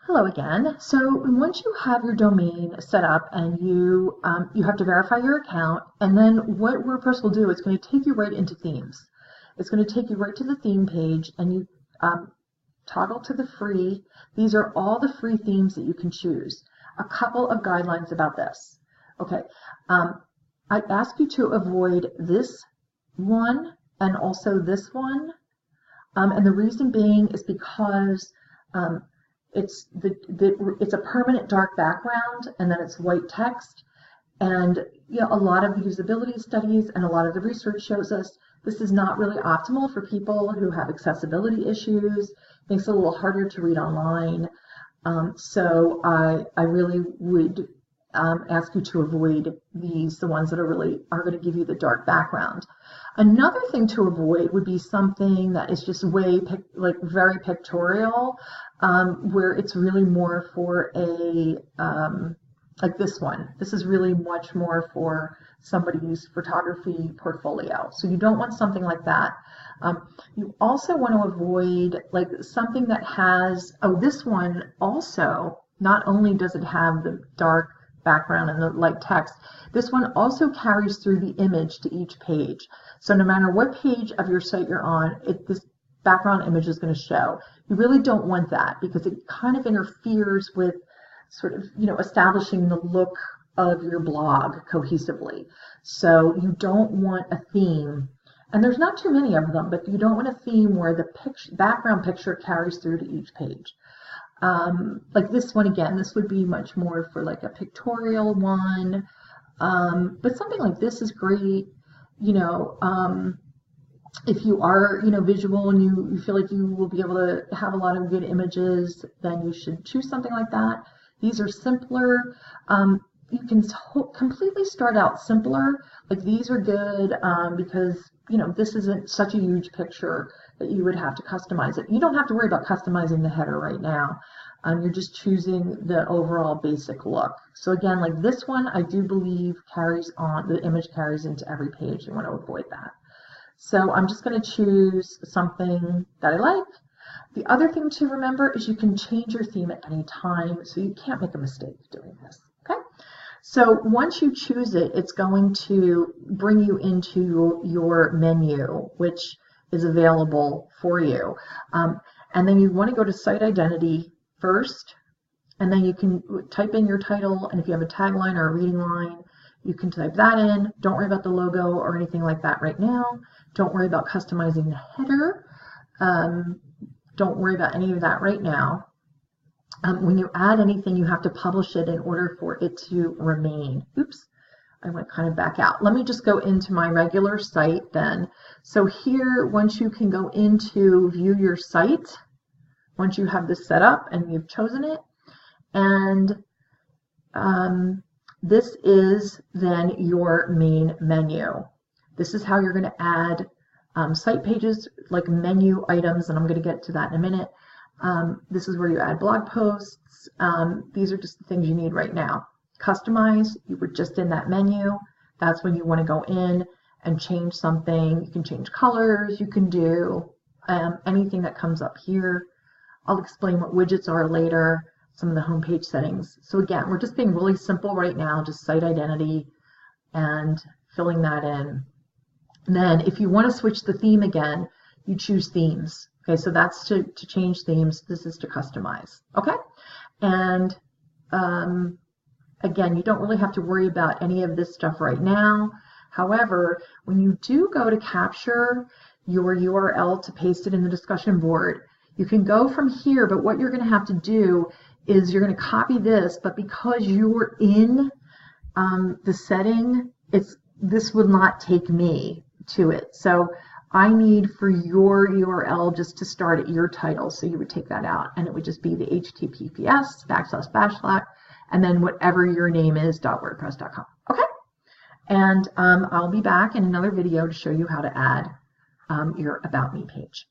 Hello again. So once you have your domain set up and you have to verify your account, and then what WordPress will do, it's going to take you right into themes. It's going to take you right to the theme page, and you toggle to the free. These are all the free themes that you can choose. A couple of guidelines about this. Okay, I ask you to avoid this one and also this one, and the reason being is because it's a permanent dark background, and then it's white text. And a lot of usability studies and a lot of the research shows us this is not really optimal for people who have accessibility issues. It makes it a little harder to read online. So I really would ask you to avoid these, the ones that are going to give you the dark background. Another thing to avoid would be something that is just very pictorial, where it's really more for a like this one. This is really much more for somebody's photography portfolio. So you don't want something like that. You also want to avoid like something that has, this one also, not only does it have the dark background and the light text, this one also carries through the image to each page. So no matter what page of your site you're on, this background image is going to show. You really don't want that because it kind of interferes with sort of, establishing the look of your blog cohesively. So you don't want a theme, and there's not too many of them, but you don't want a theme where the background picture carries through to each page. Like this one, again, this would be much more for like a pictorial one, but something like this is great. If you are, visual and you feel like you will be able to have a lot of good images, then you should choose something like that. These are simpler. You can completely start out simpler. Like these are good because, this isn't such a huge picture that you would have to customize it. You don't have to worry about customizing the header right now. You're just choosing the overall basic look. So again, like this one, I do believe the image carries into every page. You want to avoid that. So I'm just going to choose something that I like. The other thing to remember is you can change your theme at any time, so you can't make a mistake doing this. Okay? So once you choose it, it's going to bring you into your menu, which is available for you. And then you want to go to site identity first, and then you can type in your title, and if you have a tagline or a reading line, you can type that in. Don't worry about the logo or anything like that right now. Don't worry about customizing the header. Don't worry about any of that right now. When you add anything, you have to publish it in order for it to remain. Oops, I went kind of back out. Let me just go into my regular site then. So here, once you can go into view your site, once you have this set up and you've chosen it, and this is then your main menu. This is how you're going to add site pages, like menu items, and I'm going to get to that in a minute. This is where you add blog posts. These are just the things you need right now. Customize, you were just in that menu. That's when you want to go in and change something. You can change colors. You can do anything that comes up here. I'll explain what widgets are later, some of the homepage settings. So again, we're just being really simple right now, just site identity and filling that in. And then if you want to switch the theme again, you choose themes. Okay, so that's to change themes. This is to customize. Okay, and again, you don't really have to worry about any of this stuff right now. However, when you do go to capture your URL to paste it in the discussion board, you can go from here, but what you're going to have to do is you're going to copy this, but because you're in the setting, this will not take me to it. So I need for your URL just to start at your title. So you would take that out and it would just be the https:// and then whatever your name is .wordpress.com. Okay. And I'll be back in another video to show you how to add your About Me page.